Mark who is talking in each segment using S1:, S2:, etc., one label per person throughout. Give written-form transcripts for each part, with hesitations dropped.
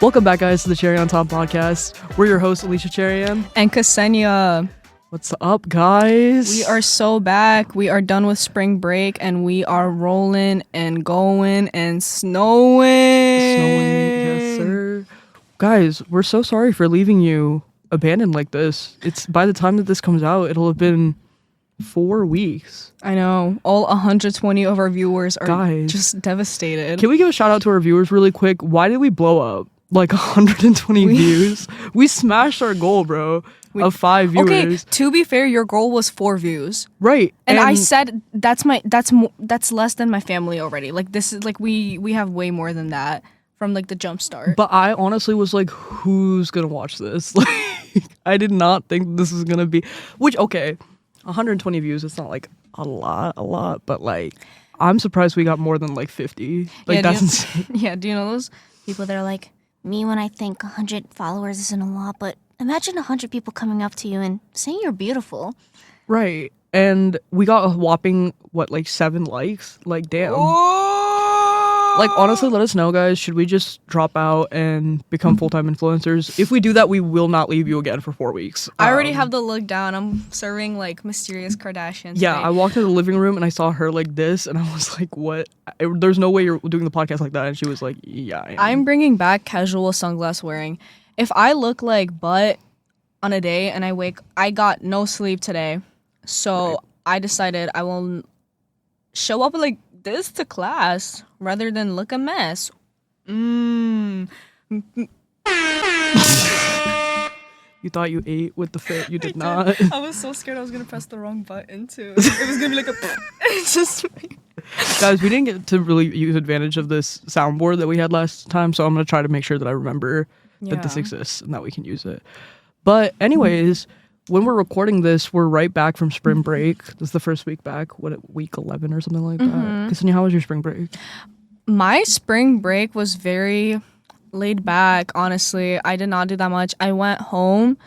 S1: Welcome back, guys, to the Cherry on Top podcast. We're your hosts, Alicia Cherian.
S2: And Ksenia.
S1: What's up, guys?
S2: We are so back. We are done with spring break and we are rolling and going and snowing.
S1: Yes, sir. Guys, we're so sorry for leaving you abandoned like this. It's by the time that this comes out, it'll have been 4 weeks.
S2: I know. All 120 of our viewers are just devastated.
S1: Can we give a shout out to our viewers really quick? Why did we blow up? Like 120 views? We smashed our goal, bro, of 5 viewers.
S2: Okay, to be fair, your goal was 4 views.
S1: Right.
S2: And I said that's less than my family already. Like this is like we have way more than that from like the jump start.
S1: But I honestly was like, who's gonna watch this? Like, I did not think this was gonna be, which, okay, 120 views, it's not like a lot, but like I'm surprised we got more than like 50. Like, that's insane.
S2: Yeah, do you know those
S3: people that are like, me when I think 100 followers isn't a lot, but imagine 100 people coming up to you and saying you're beautiful.
S1: Right. And we got a whopping, like 7 likes? Like, damn. Like, honestly, let us know, guys. Should we just drop out and become full-time influencers? If we do that, we will not leave you again for 4 weeks.
S2: I already have the look down. I'm serving like mysterious Kardashians.
S1: Yeah,
S2: today.
S1: I walked into the living room and I saw her like this, and I was like, what? There's no way you're doing the podcast like that. And she was like, yeah, I am.
S2: I'm bringing back casual sunglass wearing. If I look like butt on a day and I got no sleep today. So right. I decided I will show up like this to class rather than look a mess.
S1: You thought you ate with the fit. You did not.
S2: I was so scared I was gonna press the wrong button too. It was gonna be like a it's just
S1: Guys, we didn't get to really use advantage of this soundboard that we had last time, so I'm gonna try to make sure that I remember that this exists and that we can use it. But anyways, when we're recording this, we're right back from spring break. This is the first week back. What, week 11 or something like that? Ksenia, how was your spring break?
S2: My spring break was very laid back, honestly. I did not do that much. I went home.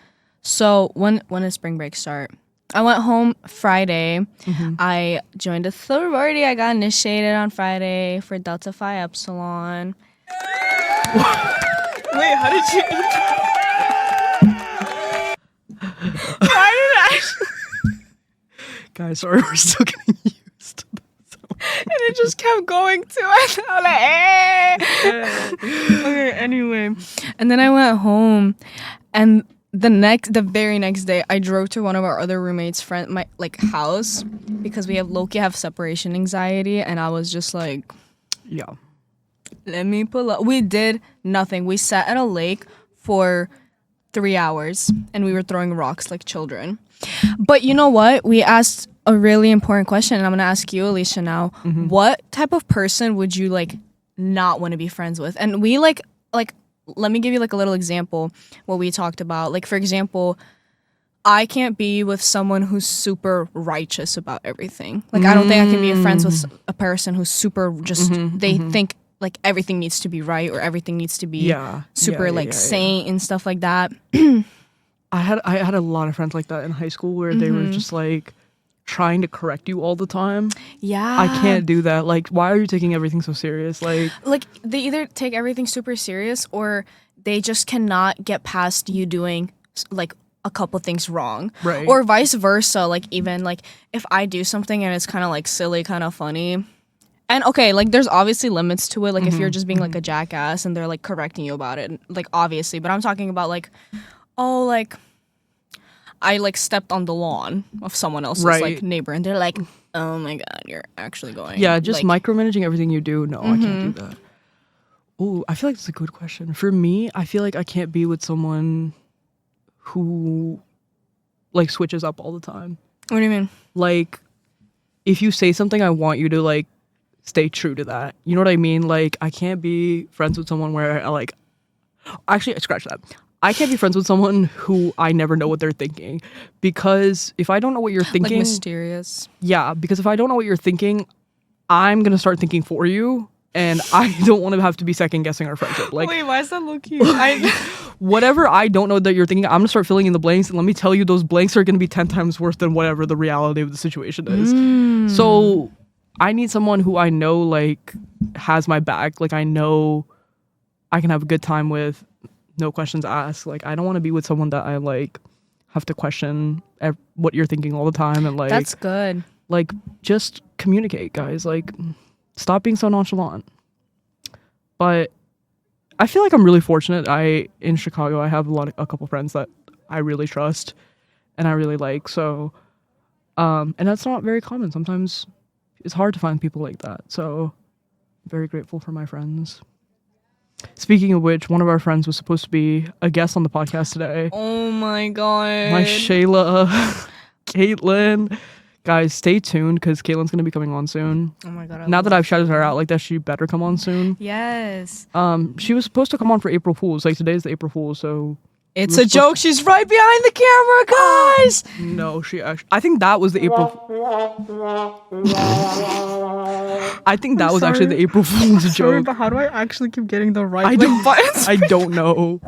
S2: So when did spring break start? I went home Friday. I joined a sorority. I got initiated on Friday for Delta Phi Epsilon. Wait, how did you... Why did I...
S1: Guys, sorry, we're still getting used to this.
S2: And it just kept going too. I was like, Okay, anyway. And then I went home, and the very next day, I drove to one of our other roommates' house because we have separation anxiety, and I was just like,
S1: yeah,
S2: let me pull up. We did nothing. We sat at a lake for 3 hours, and we were throwing rocks like children. But you know what? We asked a really important question, and I'm gonna ask you, Alicia, now. What type of person would you like not want to be friends with? And we like let me give you like a little example what we talked about. Like, for example, I can't be with someone who's super righteous about everything. Like, I don't think I can be friends with a person who's super just they think like everything needs to be right or everything needs to be super saint and stuff like that.
S1: I had a lot of friends like that in high school where they were just like trying to correct you all the time.
S2: Yeah.
S1: I can't do that. Like, why are you taking everything so serious? Like
S2: they either take everything super serious or they just cannot get past you doing like a couple things wrong.
S1: Right.
S2: Or vice versa. Like, even like if I do something and it's kind of like silly, kind of funny. And okay, like there's obviously limits to it. Like if you're just being like a jackass and they're like correcting you about it, like obviously. But I'm talking about like, oh, like I like stepped on the lawn of someone else's like neighbor, and they're like, "Oh my god, you're actually going."
S1: Yeah, just
S2: like,
S1: micromanaging everything you do. No, I can't do that. Oh, I feel like that's a good question. For me, I feel like I can't be with someone who like switches up all the time.
S2: What do you mean?
S1: Like, if you say something, I want you to like stay true to that. You know what I mean? Like, I can't be friends with someone where I like. Actually, I scratch that. I can't be friends with someone who I never know what they're thinking, because if I don't know what you're thinking,
S2: like mysterious.
S1: Yeah, because if I don't know what you're thinking, I'm gonna start thinking for you, and I don't want to have to be second guessing our friendship. Like,
S2: wait, why is that low key?
S1: Whatever I don't know that you're thinking, I'm gonna start filling in the blanks, and let me tell you, those blanks are gonna be 10 times worse than whatever the reality of the situation is. So I need someone who I know like has my back. Like, I know I can have a good time with, no questions asked. Like, I don't want to be with someone that I like have to question what you're thinking all the time, and like
S2: That's good.
S1: like just communicate, guys. Like, stop being so nonchalant. But I feel like I'm really fortunate. In Chicago, I have a couple friends that I really trust and I really like. So, and that's not very common. Sometimes it's hard to find people like that. So, I'm very grateful for my friends. Speaking of which, one of our friends was supposed to be a guest on the podcast today.
S2: Oh my god.
S1: My Shayla, Caitlin. Guys, stay tuned because Caitlin's gonna be coming on soon.
S2: Oh my god.
S1: Now that I've shouted her out like that, she better come on soon.
S2: Yes.
S1: She was supposed to come on for April Fool's. Like, today's the April Fool's, so
S2: It's a joke. She's right behind the camera, guys.
S1: no, she actually. I think that was the April. I think that was actually the April Fool's joke.
S2: but how do I actually keep getting the right
S1: I don't.
S2: buttons?
S1: I don't know.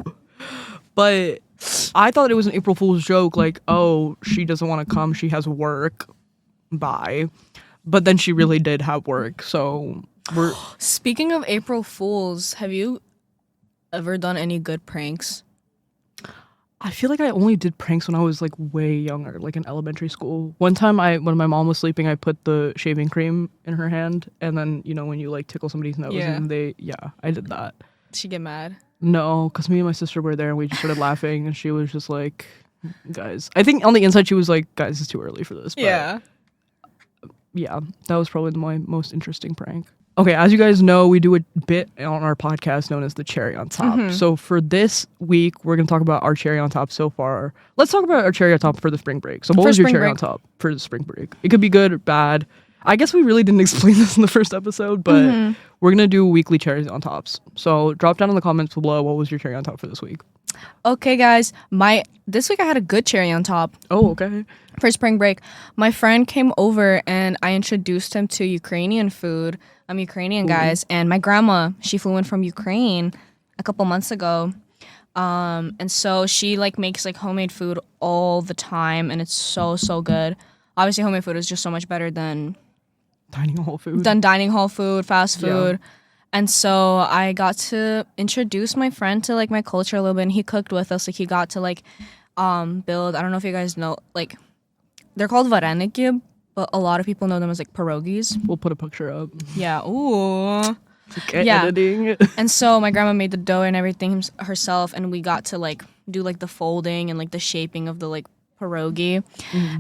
S1: But I thought it was an April Fool's joke. Like, oh, she doesn't want to come. She has work. Bye. But then she really did have work. So we're.
S2: Speaking of April Fools, have you ever done any good pranks?
S1: I feel like I only did pranks when I was like way younger, like in elementary school. One time when my mom was sleeping, I put the shaving cream in her hand, and then, you know, when you like tickle somebody's nose and I did that.
S2: Did she get mad?
S1: No, because me and my sister were there and we just started laughing, and she was just like, guys. I think on the inside she was like, guys, it's too early for this. But yeah, that was probably my most interesting prank. Okay, as you guys know, we do a bit on our podcast known as the cherry on top. So for this week, we're going to talk about our cherry on top so far. Let's talk about our cherry on top for the spring break. So what was your cherry on top for the spring break? It could be good or bad. I guess we really didn't explain this in the first episode, but we're going to do weekly cherries on tops. So drop down in the comments below, what was your cherry on top for this week?
S2: Okay, guys. This week I had a good cherry on top.
S1: Oh, okay.
S2: For spring break, my friend came over and I introduced him to Ukrainian food. I'm Ukrainian, guys, and my grandma, she flew in from Ukraine a couple months ago. And so she like makes like homemade food all the time, and it's so good. Obviously, homemade food is just so much better than
S1: dining hall food,
S2: fast food.
S1: Yeah.
S2: And so I got to introduce my friend to like my culture a little bit, and he cooked with us. Like, he got to like build, I don't know if you guys know, like, they're called vareniki, but a lot of people know them as like pierogies.
S1: We'll put a picture up.
S2: Yeah. Ooh.
S1: Okay, yeah. Editing.
S2: And so my grandma made the dough and everything herself, and we got to like do like the folding and like the shaping of the like pierogi.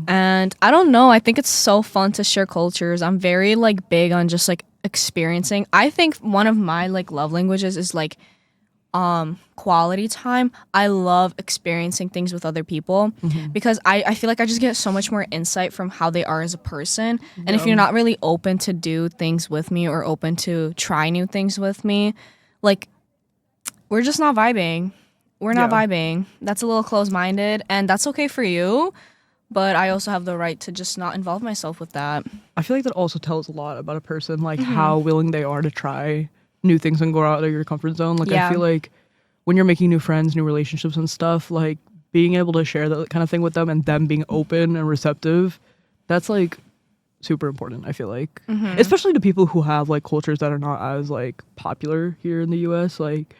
S2: And I don't know, I think it's so fun to share cultures. I'm very like big on just like experiencing. I think one of my like love languages is like quality time. I love experiencing things with other people because I feel like I just get so much more insight from how they are as a person. And if you're not really open to do things with me or open to try new things with me, like, we're just not vibing. We're not vibing. That's a little closed-minded, and that's okay for you, but I also have the right to just not involve myself with that.
S1: I feel like that also tells a lot about a person, like how willing they are to try new things and go out of your comfort zone. Like, I feel like when you're making new friends, new relationships and stuff, like being able to share that kind of thing with them and them being open and receptive, that's like super important, I feel like. Especially to people who have like cultures that are not as like popular here in the US. Like,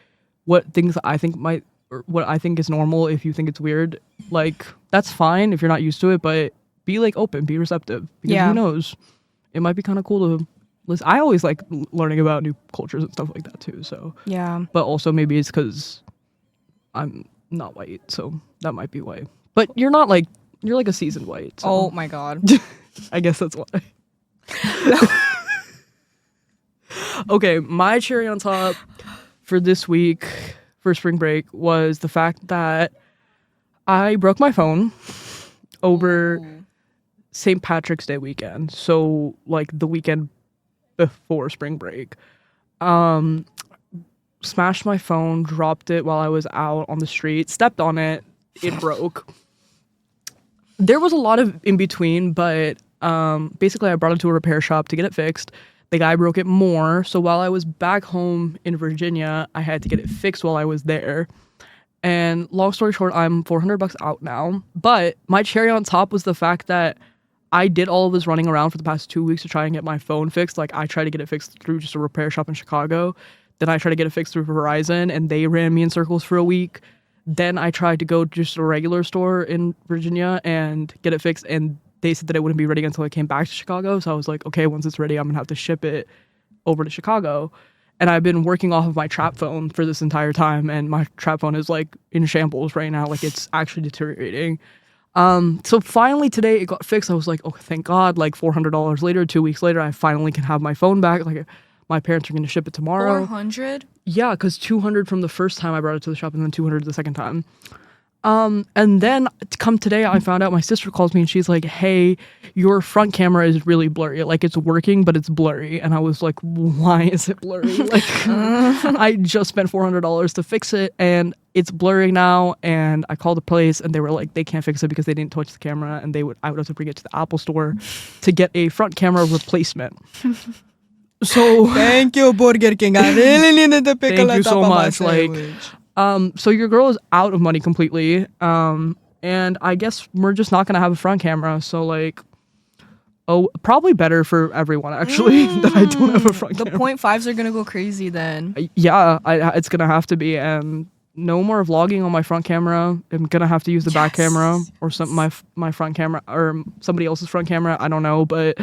S1: what things I think might, or what I think is normal, if you think it's weird, like, that's fine if you're not used to it, but be like open, be receptive, because who knows, it might be kind of cool to listen. I always like learning about new cultures and stuff like that too, so but also maybe it's because I'm not white, so that might be why. But you're not like, you're like a seasoned white, so.
S2: Oh my god.
S1: I guess that's why. Okay, my cherry on top for this week for spring break was the fact that I broke my phone over St. Patrick's Day weekend. So like the weekend before spring break. Smashed my phone, dropped it while I was out on the street, stepped on it, it broke. There was a lot of in between, but basically I brought it to a repair shop to get it fixed. The guy broke it more, so while I was back home in Virginia, I had to get it fixed while I was there. And long story short, I'm $400 out now. But my cherry on top was the fact that I did all of this running around for the past 2 weeks to try and get my phone fixed. Like, I tried to get it fixed through just a repair shop in Chicago. Then I tried to get it fixed through Verizon, and they ran me in circles for a week. Then I tried to go to just a regular store in Virginia and get it fixed, and they said that it wouldn't be ready until I came back to Chicago. So I was like, okay, once it's ready, I'm gonna have to ship it over to Chicago. And I've been working off of my trap phone for this entire time, and my trap phone is like in shambles right now. Like it's actually deteriorating. So finally today it got fixed. I was like, oh, thank God. Like $400 later, 2 weeks later, I finally can have my phone back. Like my parents are going to ship it tomorrow.
S2: 400?
S1: Yeah, because 200 from the first time I brought it to the shop, and then 200 the second time. And then come today, I found out my sister calls me and she's like, hey, your front camera is really blurry. Like it's working, but it's blurry. And I was like, why is it blurry? Like I just spent $400 to fix it and it's blurry now. And I called the place and they were like, they can't fix it because they didn't touch the camera, and I would have to bring it to the Apple store to get a front camera replacement. So
S2: thank you, Burger King. I really needed to pick
S1: thank you so much. Like, so your girl is out of money completely. And I guess we're just not gonna have a front camera. So like, probably better for everyone actually that I don't have a front camera.
S2: The 0.5s are gonna go crazy then.
S1: Yeah, it's gonna have to be, and no more vlogging on my front camera. I'm gonna have to use the back camera or my front camera or somebody else's front camera. I don't know, but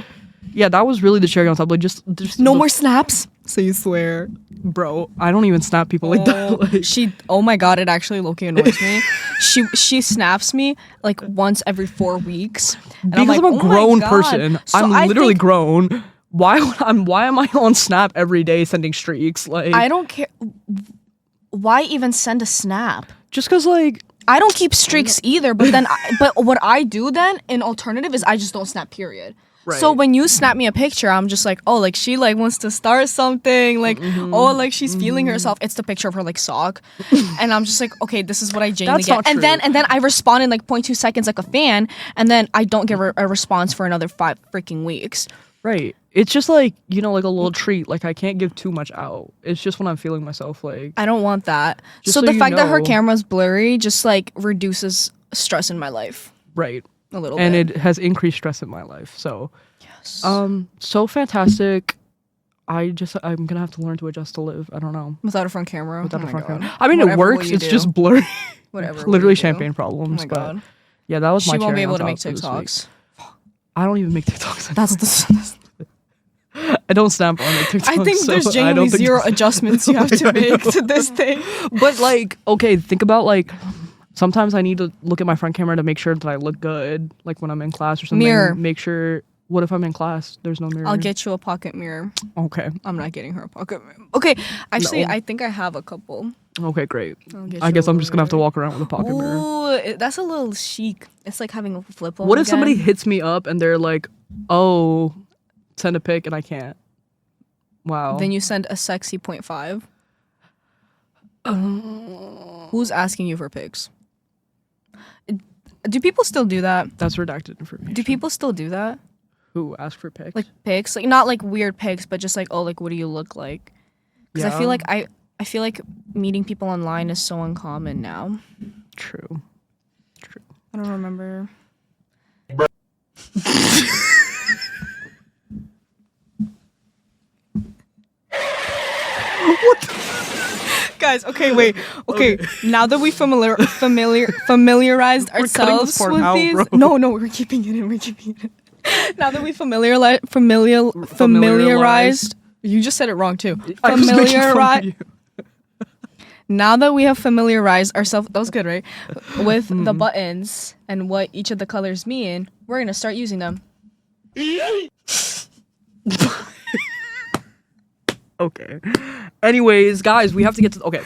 S1: yeah, that was really the cherry on top. Like just
S2: no more snaps. So you swear,
S1: bro? I don't even snap people like that. Like,
S2: oh my God, it actually low-key annoys me. She snaps me like once every 4 weeks. And
S1: because
S2: I'm, like,
S1: I'm a grown
S2: God.
S1: person.
S2: So
S1: I'm literally grown. Why am I on Snap every day sending streaks? Like
S2: I don't care. Why even send a snap?
S1: Just because like
S2: I don't keep streaks either. But then, but what I do then in alternative is I just don't snap. Period. Right. So when you snap me a picture, I'm just like, oh, like she like wants to start something, like oh, like she's feeling herself. It's the picture of her like sock, and I'm just like, okay, this is what I genuinely get. And then I respond in like 0.2 seconds like a fan, and then I don't get a response for another 5 freaking weeks.
S1: Right. It's just like, you know, like a little treat. Like I can't give too much out. It's just when I'm feeling myself. Like
S2: I don't want that. So the fact that her camera's blurry just like reduces stress in my life.
S1: Right.
S2: A little
S1: and
S2: bit.
S1: It has increased stress in my life. So
S2: yes.
S1: So fantastic. I'm gonna have to learn to adjust to live. I don't know.
S2: Without a front camera.
S1: Without a front camera. I mean, it works. It's just blurry.
S2: Whatever.
S1: Literally champagne problems.
S2: Oh my God.
S1: Yeah, that was my.
S2: She won't be able to make TikToks.
S1: I don't even make TikToks.
S2: That's the.
S1: I don't snap on the TikTok.
S2: I think there's genuinely zero adjustments you have to make to this thing.
S1: But like, okay, think about like, sometimes I need to look at my front camera to make sure that I look good, like when I'm in class or something.
S2: Mirror.
S1: Make sure. What if I'm in class? There's no mirror.
S2: I'll get you a pocket mirror.
S1: Okay.
S2: I'm not getting her a pocket mirror. Okay, actually, I think I have a couple.
S1: Okay, great. I guess I'm just gonna have to walk around with a pocket mirror.
S2: Ooh, that's a little chic. It's like having a flip phone.
S1: What if somebody hits me up and they're like, "Oh, send a pic," and I can't? Wow.
S2: Then you send a sexy 0.5. Who's asking you for pics? Do people still do that?
S1: That's redacted information.
S2: Do people still do that?
S1: Who ask for pics?
S2: Like pics, like not like weird pics, but just like, oh, like what do you look like? Because I feel like I feel like meeting people online is so uncommon now.
S1: True.
S2: I don't remember. Guys, okay, wait. Okay. Now that we familiarized ourselves with these. Bro. No, we're keeping it in. Now that we familiarized. You just said it wrong too. Now that we have familiarized ourselves, that was good, right? With the buttons and what each of the colors mean, we're gonna start using them.
S1: Okay. Anyways, guys, we have to get to... Okay.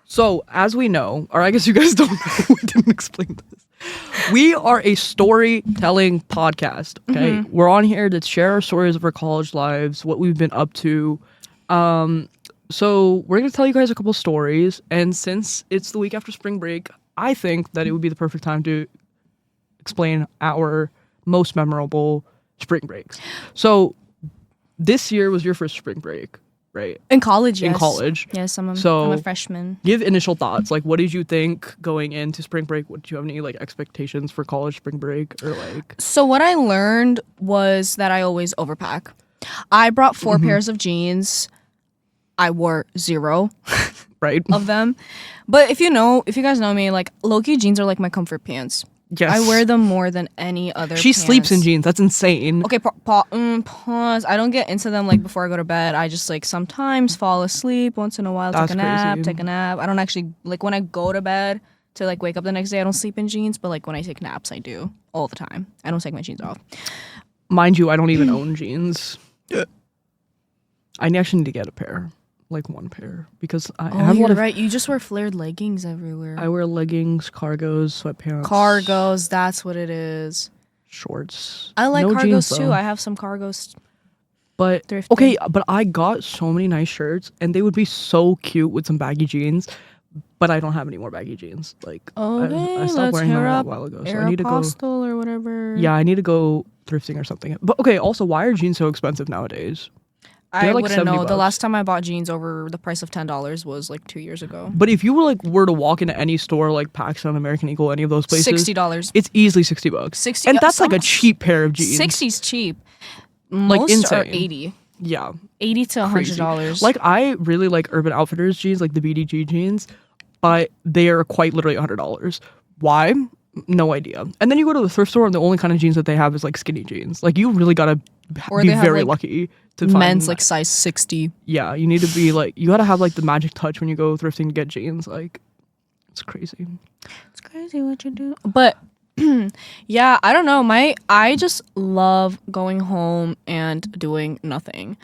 S1: So, as we know, or I guess you guys don't know, we didn't explain this. We are a storytelling podcast, okay? We're on here to share our stories of our college lives, what we've been up to. So, we're going to tell you guys a couple stories, and since it's the week after spring break, I think that it would be the perfect time to explain our most memorable spring breaks. So, this year was your first spring break. Right.
S2: In college, yes.
S1: In college.
S2: Yes, I'm a freshman.
S1: Give initial thoughts. Like, what did you think going into spring break? Did you have any, like, expectations for college spring break? Or, like...
S2: So, what I learned was that I always overpack. I brought 4 pairs of jeans. I wore 0
S1: right?
S2: of them. But if you guys know me, like low-key jeans are like my comfort pants.
S1: Yes.
S2: I wear them more than any other
S1: She sleeps in
S2: pants.
S1: jeans. That's insane.
S2: Okay, pause. I don't get into them like before I go to bed. I just like sometimes fall asleep once in a while,
S1: That's
S2: take a
S1: crazy.
S2: nap. I don't actually like when I go to bed to like wake up the next day, I don't sleep in jeans, but like when I take naps, I do all the time. I don't take my jeans off.
S1: Mind you, I don't even own jeans. I actually need to get a pair. Like one pair. Because I have a lot
S2: you're
S1: of...
S2: right. You just wear flared leggings everywhere.
S1: I wear leggings, cargos, sweatpants.
S2: Cargos, that's what it is.
S1: Shorts.
S2: I like
S1: No
S2: cargos
S1: jeans,
S2: too.
S1: though.
S2: I have some cargos.
S1: But
S2: thrifted.
S1: okay, but I got so many nice shirts and they would be so cute with some baggy jeans. But I don't have any more baggy jeans. Like
S2: Okay,
S1: I stopped
S2: let's
S1: wearing them
S2: hear
S1: a
S2: up
S1: while ago. So I need to go.
S2: Aeropostale or whatever.
S1: Yeah, I need to go thrifting or something. But okay, also, why are jeans so expensive nowadays?
S2: I
S1: They're like
S2: wouldn't know.
S1: $70.
S2: The last time I bought jeans over the price of $10 was like 2 years ago.
S1: But if you were to walk into any store like Pakistan, American Eagle, any of those places,
S2: $60.
S1: it's easily $60.
S2: 60,
S1: and that's like a
S2: some-
S1: cheap pair of jeans.
S2: 60's cheap.
S1: Like,
S2: Most are
S1: insane.
S2: 80.
S1: Yeah,
S2: 80 to
S1: crazy.
S2: $100.
S1: Like I really like Urban Outfitters jeans, like the BDG jeans, but they are quite literally $100. Why? No idea. And then you go to the thrift store and the only kind of jeans that they have is like skinny jeans. Like you really gotta
S2: Or
S1: be
S2: they have,
S1: very
S2: like,
S1: lucky to find
S2: men's like size 60.
S1: yeah, you need to be like you gotta have like the magic touch when you go thrifting to get jeans. Like it's crazy.
S2: It's crazy what you do. But yeah, I don't know. I just love going home and doing nothing.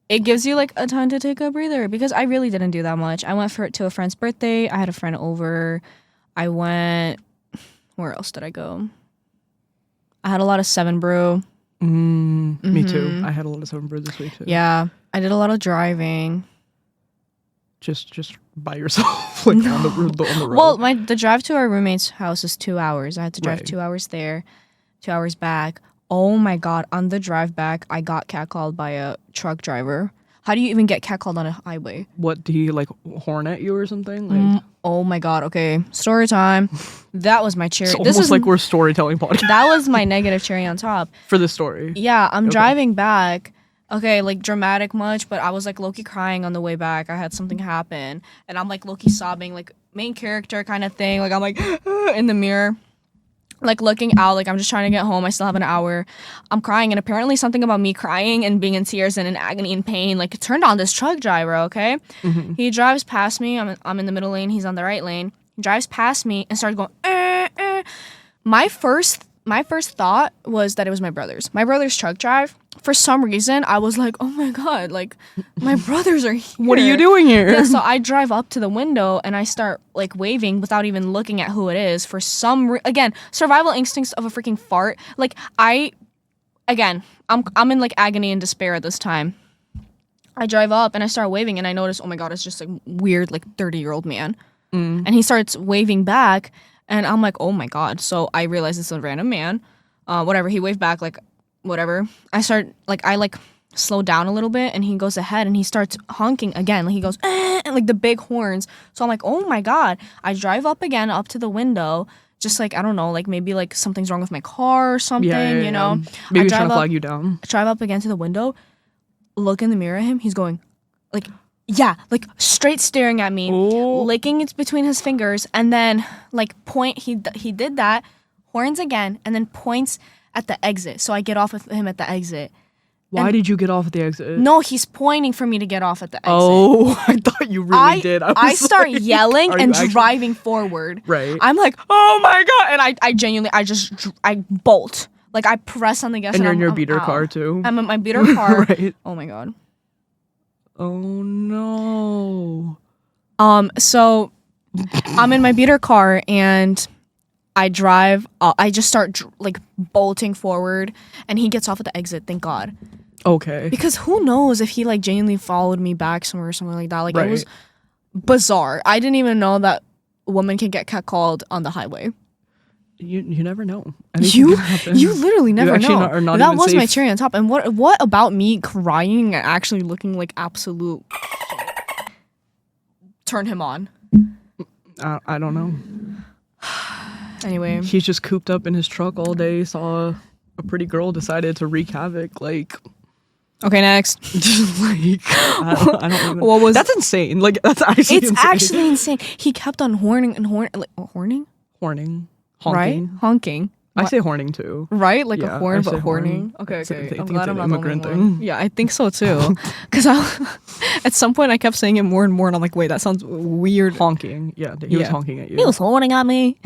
S2: It gives you like a time to take a breather because I really didn't do that much. I went to a friend's birthday. I had a friend over. I went. Where else did I go? I had a lot of 7 Brew.
S1: Me too. I had a lot of 7 Brew this week too.
S2: Yeah, I did a lot of driving.
S1: Just by yourself, like on the road.
S2: Well, the drive to our roommate's house is 2 hours. I had to drive
S1: Right.
S2: 2 hours there, 2 hours back. Oh my god! On the drive back, I got catcalled by a truck driver. How do you even get catcalled on a highway?
S1: What, did he like horn at you or something? Like
S2: Oh my god! Okay, story time. That was my cherry.
S1: it's almost like we're storytelling podcast
S2: that was my negative cherry on top.
S1: for this story.
S2: Yeah, I'm driving back. Okay, like dramatic much, but I was like low-key crying on the way back. I had something happen, and I'm like low-key sobbing, like main character kind of thing. Like I'm like in the mirror, like looking out, like I'm just trying to get home. I still have an hour. I'm crying, and apparently something about me crying and being in tears and in agony and pain, like it turned on this truck driver. Okay, he drives past me. I'm in the middle lane. He's on the right lane. He drives past me and started going. My first thought was that it was my brother's truck drive. For some reason, I was like, oh my god, like my brothers are here.
S1: What are you doing here?
S2: Yeah, so I drive up to the window and I start like waving without even looking at who it is. For some again, survival instincts of a freaking fart. Like I'm in like agony and despair at this time. I drive up and I start waving and I notice, oh my god, it's just a weird like 30-year-old man. And he starts waving back and I'm like, oh my god. So I realize it's a random man. Whatever, he waved back like whatever. I slow down a little bit and he goes ahead and he starts honking again. Like he goes, and like the big horns. So I'm like, oh my god. I drive up again up to the window. Just like, I don't know, like maybe like something's wrong with my car or something, you know?
S1: Maybe
S2: I
S1: he's
S2: drive
S1: trying to
S2: up-
S1: flag you down.
S2: drive up again to the window, look in the mirror at him. He's going, like, yeah, like straight staring at me,
S1: Oh.
S2: licking it between his fingers, and then like point. He did that, horns again, and then points at the exit. So I get off with him at the exit.
S1: Why did you get off at the exit?
S2: No, he's pointing for me to get off at the exit.
S1: Oh, I thought you really did.
S2: I
S1: was
S2: start
S1: like,
S2: yelling
S1: are you
S2: and
S1: actually-
S2: driving forward.
S1: Right.
S2: I'm like, oh my god, and I genuinely, I bolt. Like I press on the gas.
S1: And you're in your
S2: I'm
S1: beater
S2: out.
S1: car too.
S2: I'm in my beater car.
S1: Right.
S2: Oh my god.
S1: Oh no.
S2: So I'm in my beater car and I drive. I just start like bolting forward, and he gets off at the exit. Thank God.
S1: Okay.
S2: Because who knows if he like genuinely followed me back somewhere or something like that. Like
S1: Right.
S2: it was bizarre. I didn't even know that a woman can get catcalled on the highway.
S1: You never know. Anything can happen.
S2: You literally never
S1: actually
S2: know.
S1: are not
S2: That
S1: even
S2: was my
S1: safe.
S2: cherry on top. And what about me crying and actually looking like absolute turn him on.
S1: I don't know.
S2: Anyway.
S1: He's just cooped up in his truck all day, saw a pretty girl, decided to wreak havoc. Like,
S2: Okay, next.
S1: Like, I don't even.
S2: What was-
S1: That's insane. Like, that's actually
S2: It's
S1: insane.
S2: actually insane. He kept on horning and horning. Like, horning?
S1: Horning.
S2: Right?
S1: Honking.
S2: Honking.
S1: I say horning too.
S2: Right? Like
S1: Yeah,
S2: a horn,
S1: I
S2: but
S1: say
S2: horning.
S1: horn.
S2: Okay,
S1: I
S2: okay.
S1: think
S2: I'm
S1: it's
S2: glad
S1: an
S2: I'm not the only
S1: immigrant
S2: one.
S1: thing.
S2: Yeah, I think so too. Because at some point I kept saying it more and more, and I'm like, wait, that sounds weird.
S1: Honking. Yeah, he was
S2: Yeah.
S1: honking at you.
S3: He was horning at me.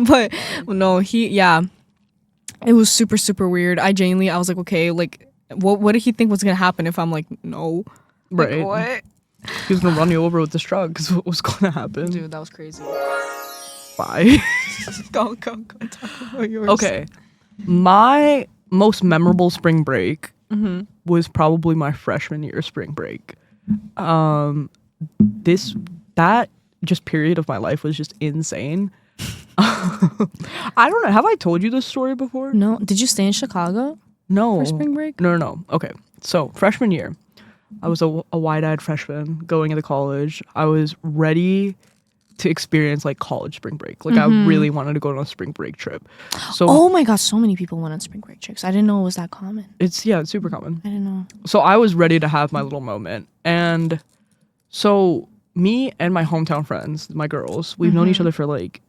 S2: But no, it was super, super weird. I was like, okay, like, what did he think was gonna happen if I'm like, no? Like,
S1: Right.
S2: what?
S1: He was gonna run you over with this truck because what was gonna happen?
S2: Dude, that was crazy.
S1: Bye.
S2: Go. Talk about yours.
S1: Okay. My most memorable spring break was probably my freshman year spring break. That just period of my life was just insane. I don't know. Have I told you this story before?
S2: No, did you stay in Chicago
S1: No.
S2: for spring break?
S1: No. Okay. So freshman year, I was a wide-eyed freshman going into college. I was ready to experience like college spring break. Like I really wanted to go on a spring break trip. So
S2: Oh my god, so many people went on spring break trips. I didn't know it was that common.
S1: it's super common.
S2: I didn't know.
S1: So I was ready to have my little moment. And so me and my hometown friends, my girls, we've known each other for like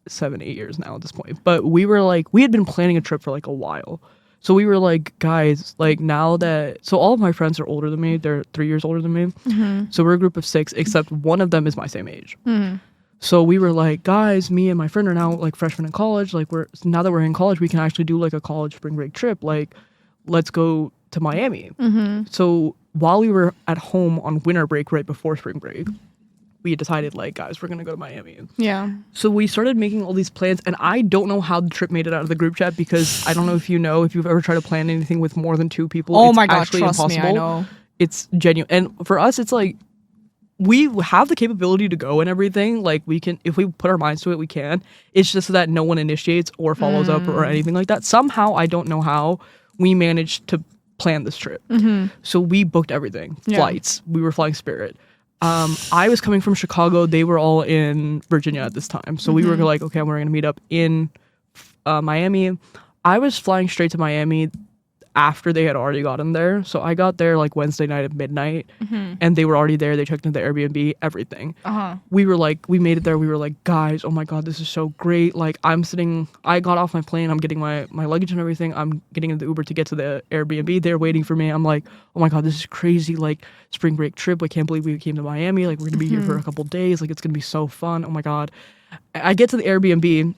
S1: 7-8 years now at this point. But we had been planning a trip for like a while. So we were like, guys, like now that, so all of my friends are older than me. They're 3 years older than me. So we're a group of 6, except one of them is my same age. So we were like, guys, me and my friend are now like freshmen in college. Like now that we're in college, we can actually do like a college spring break trip. Like, let's go to Miami. So while we were at home on winter break right before spring break, we decided like, guys, we're gonna go to Miami.
S2: Yeah.
S1: So we started making all these plans, and I don't know how the trip made it out of the group chat because I don't know if you've ever tried to plan anything with more than 2 people.
S2: Oh
S1: It's
S2: my god,
S1: actually
S2: trust
S1: impossible.
S2: me, I know.
S1: It's genuine, and for us, it's like we have the capability to go and everything. Like we can, if we put our minds to it, we can. It's just that no one initiates or follows up or anything like that. Somehow, I don't know how we managed to plan this trip. So we booked everything, flights. We were flying Spirit. I was coming from Chicago. They were all in Virginia at this time. So we were like, okay, we're going to meet up in Miami. I was flying straight to Miami after they had already gotten there. So I got there like Wednesday night at midnight and they were already there. They checked into the Airbnb, everything. We made it there. We were like, guys, oh my God, this is so great. Like I got off my plane. I'm getting my luggage and everything. I'm getting in the Uber to get to the Airbnb. They're waiting for me. I'm like, oh my God, this is crazy. Like spring break trip. I can't believe we came to Miami. Like we're going to be here for a couple days. Like it's going to be so fun. Oh my God. I get to the Airbnb.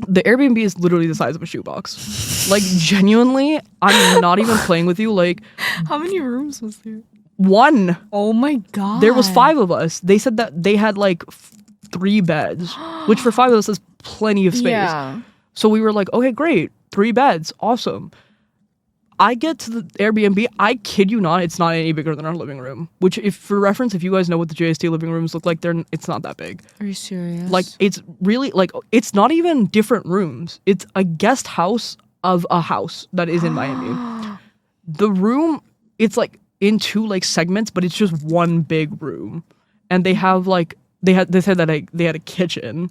S1: The Airbnb is literally the size of a shoebox. Like genuinely, I'm not even playing with you. Like
S2: How many rooms was there?
S1: 1.
S2: Oh my god.
S1: There was 5 of us. They said that they had like 3 beds, which for 5 of us is plenty of space.
S2: Yeah.
S1: So we were like, okay, great, 3 beds, awesome. I get to the Airbnb. I kid you not, it's not any bigger than our living room. Which, if for reference, if you guys know what the JST living rooms look like, it's not that big.
S2: Are you serious?
S1: Like it's really like it's not even different rooms. It's a guest house of a house that is in Miami. The room, it's like in 2 like segments, but it's just one big room. And they have like they said that they had a kitchen.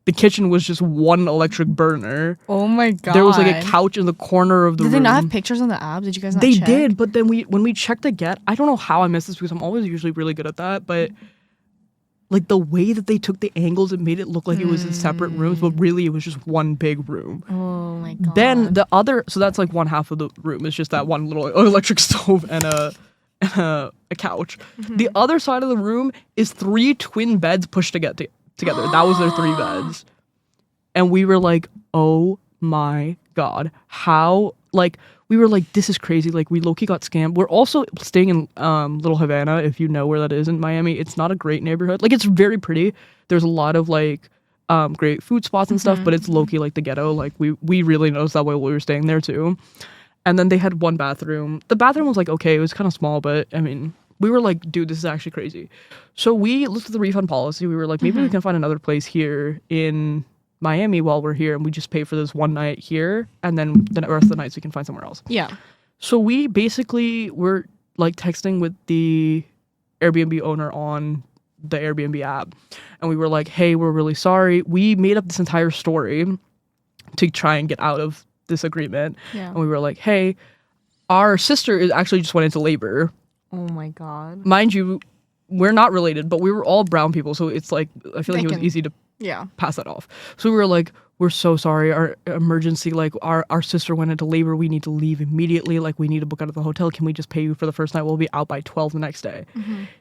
S1: The kitchen was just one electric burner.
S2: Oh my god.
S1: There was like a couch in the corner of the room.
S2: Did they not have pictures on the app? Did you guys not
S1: They
S2: check?
S1: did, but then when we checked the get, I don't know how I missed this because I'm always usually really good at that, but like the way that they took the angles, it made it look like it was in separate rooms, but really it was just one big room.
S2: Oh my god.
S1: Then the other, so that's like one half of the room is just that one little electric stove and a couch. The other side of the room is 3 twin beds pushed together. That was their 3 beds. And we were like, oh my God, how, like, we were like, this is crazy. Like, we low-key got scammed. We're also staying in Little Havana, if you know where that is in Miami. It's not a great neighborhood. Like, it's very pretty. There's a lot of, like, great food spots and stuff, but it's low-key, like, the ghetto. Like, we really noticed that while we were staying there, too. And then they had 1 bathroom. The bathroom was, like, okay. It was kind of small, but, I mean, we were like, dude, this is actually crazy. So we looked at the refund policy. We were like, maybe we can find another place here in Miami while we're here, and we just pay for this 1 night here, and then the rest of the nights we can find somewhere else.
S2: Yeah.
S1: So we basically were like texting with the Airbnb owner on the Airbnb app, and we were like, hey, we're really sorry. We made up this entire story to try and get out of this agreement.
S2: Yeah.
S1: And we were like, hey, our sister is actually just went into labor.
S2: Oh my god.
S1: Mind you, we're not related, but we were all brown people, so it's like I feel like it was easy to pass that off. So we were like, we're so sorry, our emergency, like our sister went into labor, we need to leave immediately, like we need to book out of the hotel, can we just pay you for the first night, we'll be out by 12 the next day.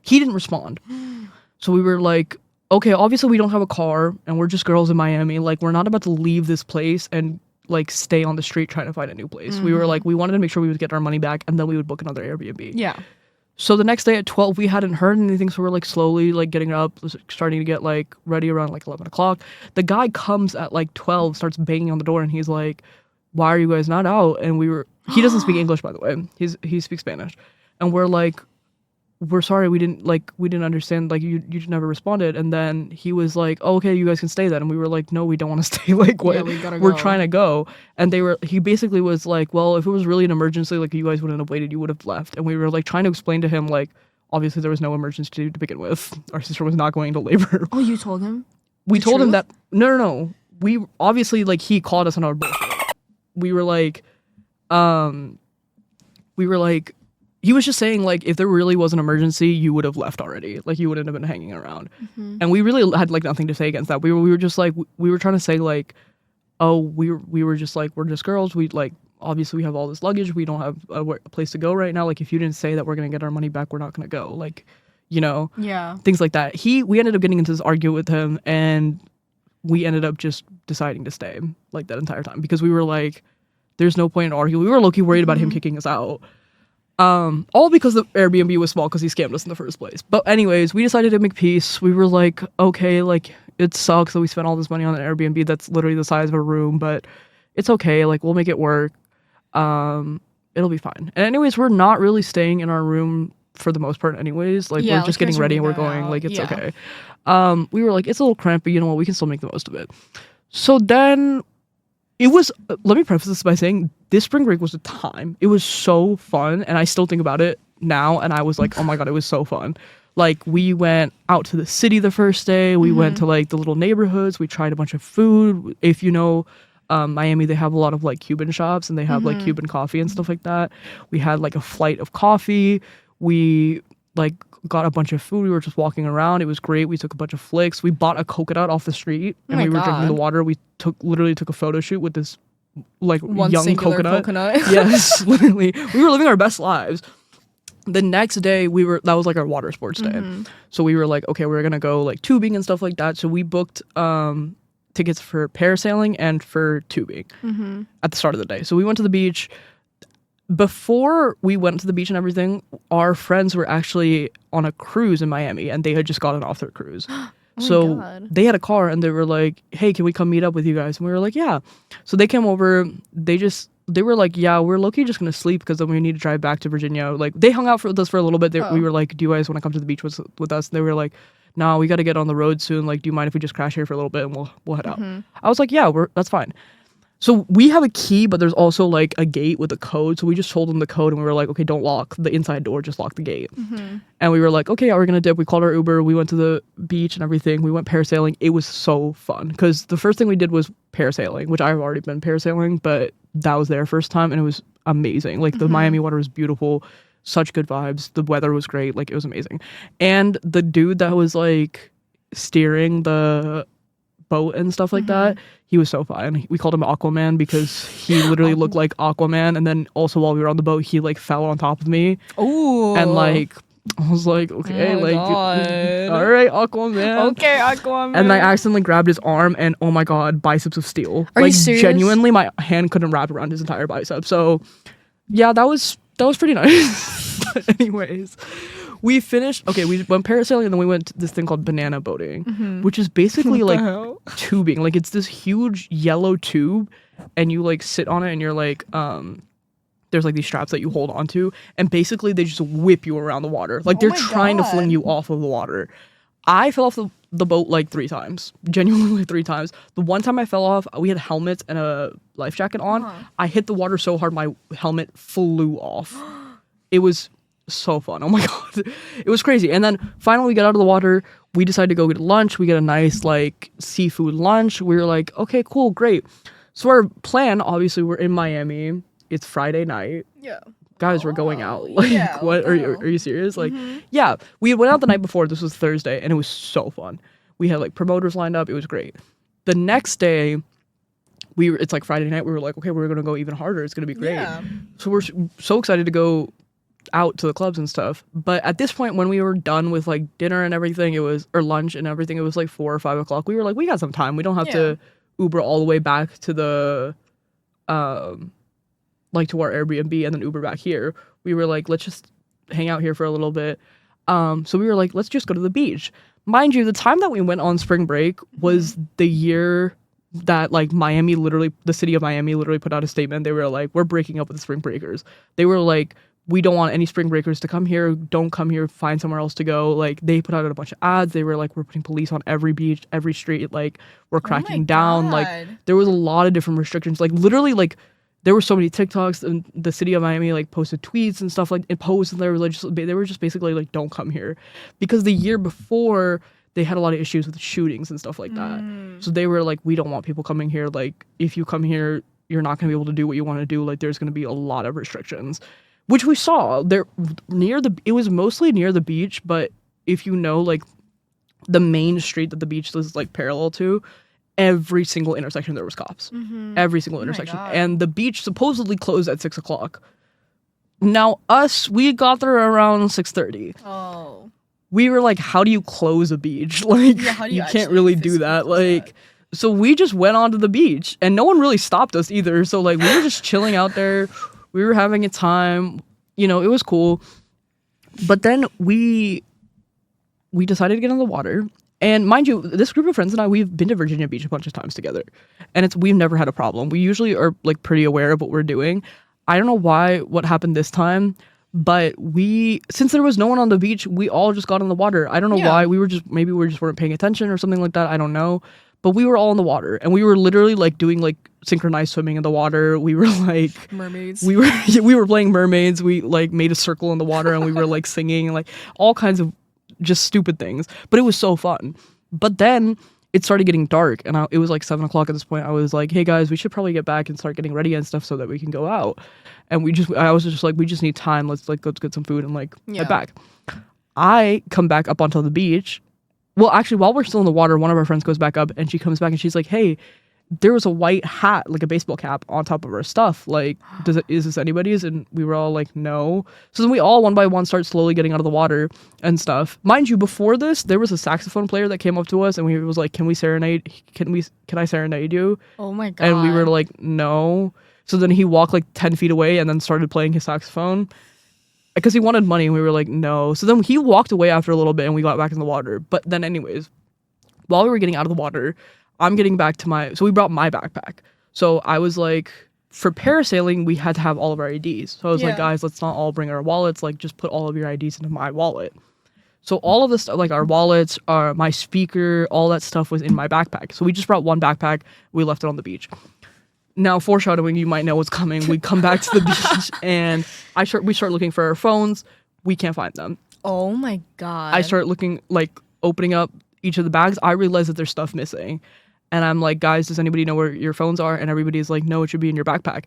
S1: He didn't respond. So we were like, okay, obviously we don't have a car and we're just girls in Miami, like we're not about to leave this place and like stay on the street trying to find a new place. We were like, we wanted to make sure we would get our money back and then we would book another Airbnb.
S2: Yeah.
S1: So the next day at 12, we hadn't heard anything. So we're like slowly like getting up, starting to get like ready around like 11 o'clock. The guy comes at like 12, starts banging on the door and he's like, why are you guys not out? And he doesn't speak English, by the way. He speaks Spanish. And we're like, we're sorry, we didn't understand, like you just never responded. And then he was like, oh, okay, you guys can stay then. And we were like, no, we don't want to stay, like what, we're trying to go. And he basically was like, well, if it was really an emergency, like you guys wouldn't have waited, you would have left. And we were like trying to explain to him, like obviously there was no emergency to begin with, our sister was not going to labor.
S2: Oh, you told him?
S1: We told him that no, we obviously, like he called us on our bullshit. We were like he was just saying, like, if there really was an emergency, you would have left already. Like, you wouldn't have been hanging around. And we really had, like, nothing to say against that. We were just, like, we were trying to say, like, oh, we were just, like, we're just girls. We, like, obviously we have all this luggage. We don't have a place to go right now. Like, if you didn't say that we're going to get our money back, we're not going to go. Like, you know?
S2: Yeah.
S1: Things like that. We ended up getting into this argument with him, and we ended up just deciding to stay, like, that entire time. Because we were, like, there's no point in arguing. We were low-key worried about him kicking us out. All because the Airbnb was small because he scammed us in the first place. But anyways, we decided to make peace. We were like, okay, like it sucks that we spent all this money on an Airbnb that's literally the size of a room, but it's okay. Like we'll make it work. It'll be fine. And anyways, we're not really staying in our room for the most part anyways. Like we're just getting ready and we're going, like it's okay. We were like, it's a little cramped, but you know what? We can still make the most of it. So then it was, let me preface this by saying this spring break was a time. It was so fun. And I still think about it now. And I was like, oh my God, it was so fun. Like we went out to the city the first day. We went to like the little neighborhoods. We tried a bunch of food. If you know Miami, they have a lot of like Cuban shops and they have like Cuban coffee and stuff like that. We had like a flight of coffee. We like got a bunch of food. We were just walking around. It was great. We took a bunch of flicks. We bought a coconut off the street and we were drinking the water. We literally took a photo shoot with this like one young coconut. Yes, literally. We were living our best lives. The next day that was like our water sports day. So we were like, okay, we're gonna go like tubing and stuff like that. So we booked tickets for parasailing and for tubing at the start of the day. So we went to the beach. Before we went to the beach and everything, our friends were actually on a cruise in Miami and they had just gotten off their cruise. So they had a car and they were like, hey, can we come meet up with you guys? And we were like, yeah. So they came over. They were like, yeah, we're low-key just going to sleep because then we need to drive back to Virginia. Like they hung out with us for a little bit. We were like, do you guys want to come to the beach with us? And they were like, no, we got to get on the road soon. Like, do you mind if we just crash here for a little bit and we'll head out? I was like, yeah, that's fine. So we have a key, but there's also like a gate with a code. So we just told them the code and we were like, okay, don't lock the inside door, just lock the gate. And we were like, okay, we're going to dip. We called our Uber. We went to the beach and everything. We went parasailing. It was so fun because the first thing we did was parasailing, which I've already been parasailing, but that was their first time and it was amazing. Like the Miami water was beautiful, such good vibes. The weather was great. Like it was amazing. And the dude that was like steering the boat and stuff like that, he was so fun. We called him Aquaman because he literally looked like Aquaman. And then also while we were on the boat, he like fell on top of me. Oh, and like I was like, okay, all right, Aquaman.
S2: Okay, Aquaman.
S1: And I accidentally grabbed his arm and oh my God, biceps of steel.
S2: Are you serious?
S1: Genuinely, my hand couldn't wrap around his entire bicep. So yeah, that was pretty nice. But anyways, we finished. Okay, we went parasailing and then we went to this thing called banana boating, which is basically like tubing. Like it's this huge yellow tube, and you like sit on it, and you're like, there's like these straps that you hold onto, and basically they just whip you around the water. Like they're trying to fling you off of the water. I fell off the boat like 3 times, genuinely 3 times. The one time I fell off, we had helmets and a life jacket on. I hit the water so hard my helmet flew off. It was so fun. Oh my God. It was crazy. And then finally we got out of the water. We decided to go get lunch. We get a nice like seafood lunch. We were like, okay, cool, great. So our plan, obviously we're in Miami. It's Friday night.
S2: Yeah.
S1: guys, we're going out. Like,
S2: yeah,
S1: what
S2: the hell?
S1: are you serious? Like, yeah, we went out the night before. This was Thursday, and it was so fun. We had like promoters lined up. It was great. The next day, it's like Friday night. We were like, okay, we're gonna go even harder. It's gonna be great.
S2: Yeah.
S1: So we're so excited to go out to the clubs and stuff. But at this point, when we were done with like dinner and everything, or lunch and everything, it was like 4 or 5 o'clock. We were like, we got some time. We don't have to Uber all the way back to the like to our Airbnb and then Uber back here. We were like, let's just hang out here for a little bit. So we were like, let's just go to the beach. Mind you, the time that we went on spring break was the year that like the city of Miami literally put out a statement. They were like, we're breaking up with the spring breakers. They were like, we don't want any spring breakers to come here. Don't come here. Find somewhere else to go. Like, they put out a bunch of ads. They were like, we're putting police on every beach, every street. Like, we're cracking down. Like, there was a lot of different restrictions. Like, literally, like, there were so many TikToks, and the city of Miami like posted tweets and stuff, like, and posts, and they were just basically like, don't come here, because the year before they had a lot of issues with shootings and stuff like that. So they were like, we don't want people coming here. Like, if you come here, you're not gonna be able to do what you want to do. Like, there's gonna be a lot of restrictions, which we saw there it was mostly near the beach. But if you know, like, the main street that the beach was like parallel to, every single intersection there was cops. Every single intersection. And the beach supposedly closed at 6 o'clock. Now we got there around 6:30.
S2: Oh.
S1: We were like, how do you close a beach? Like, you can't really do that. Like, so we just went onto the beach, and no one really stopped us either. So like, we were just chilling out there. We were having a time. You know, it was cool. But then we decided to get in the water. And mind you, this group of friends and I, we've been to Virginia Beach a bunch of times together. And we've never had a problem. We usually are like pretty aware of what we're doing. I don't know what happened this time, but since there was no one on the beach, we all just got in the water. I don't know why. Maybe we just weren't paying attention or something like that. I don't know. But we were all in the water, and we were literally like doing like synchronized swimming in the water. We were like
S2: mermaids.
S1: We were playing mermaids. We like made a circle in the water, and we were like singing and like all kinds of just stupid things. But it was so fun. But then it started getting dark, and it was like 7 o'clock at this point. I was like, hey guys, we should probably get back and start getting ready and stuff so that we can go out. And I was just like, we just need time. Let's get some food and like head back. I come back up onto the beach. Well, actually, while we're still in the water, one of our friends goes back up, and she comes back and she's like, hey, there was a white hat, like a baseball cap, on top of our stuff. Like, is this anybody's? And we were all like, no. So then we all one by one start slowly getting out of the water and stuff. Mind you, before this, there was a saxophone player that came up to us, and we was like, can I serenade you?
S2: Oh my God.
S1: And we were like, no. So then he walked like 10 feet away and then started playing his saxophone because he wanted money, and we were like, no. So then he walked away after a little bit, and we got back in the water. But then anyways, while we were getting out of the water, I'm getting back to so we brought my backpack. So I was like, for parasailing, we had to have all of our IDs. So I was like, guys, let's not all bring our wallets. Like, just put all of your IDs into my wallet. So all of this, like our wallets, my speaker, all that stuff was in my backpack. So we just brought one backpack. We left it on the beach. Now, foreshadowing, you might know what's coming. We come back to the beach, and we start looking for our phones. We can't find them.
S2: Oh my God.
S1: I start looking, like, opening up each of the bags. I realize that there's stuff missing. And I'm like, guys, does anybody know where your phones are? And everybody's like, no, it should be in your backpack.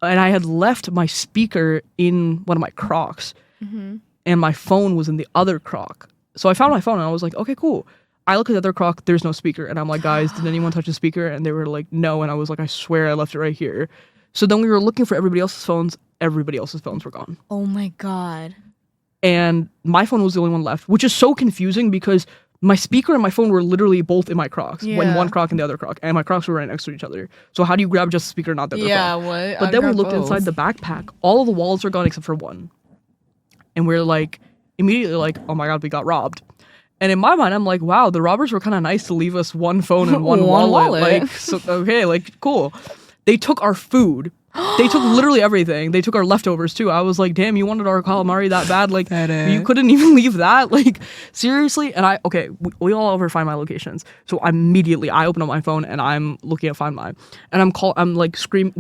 S1: And I had left my speaker in one of my Crocs. And my phone was in the other Croc. So I found my phone, and I was like, okay, cool. I look at the other Croc, there's no speaker. And I'm like, guys, did anyone touch the speaker? And they were like, no. And I was like, I swear I left it right here. So then we were looking for everybody else's phones. Everybody else's phones were gone.
S2: Oh my God.
S1: And my phone was the only one left, which is so confusing because my speaker and my phone were literally both in my Crocs. When one Croc and the other Croc. And my Crocs were right next to each other. So how do you grab just the speaker, not the other Croc?
S2: What?
S1: But then we looked inside the backpack. All of the wallets are gone except for one. And we're like, immediately like, oh my God, we got robbed. And in my mind, I'm like, wow, the robbers were kind of nice to leave us one phone and one wallet. Like, so, okay, like, cool. They took our food. They took literally everything. They took our leftovers too. I was like, damn, you wanted our calamari that bad? Like, you couldn't even leave that? Like, seriously? And we all over Find My locations. So immediately I open up my phone and I'm looking at Find My. And I'm like screaming.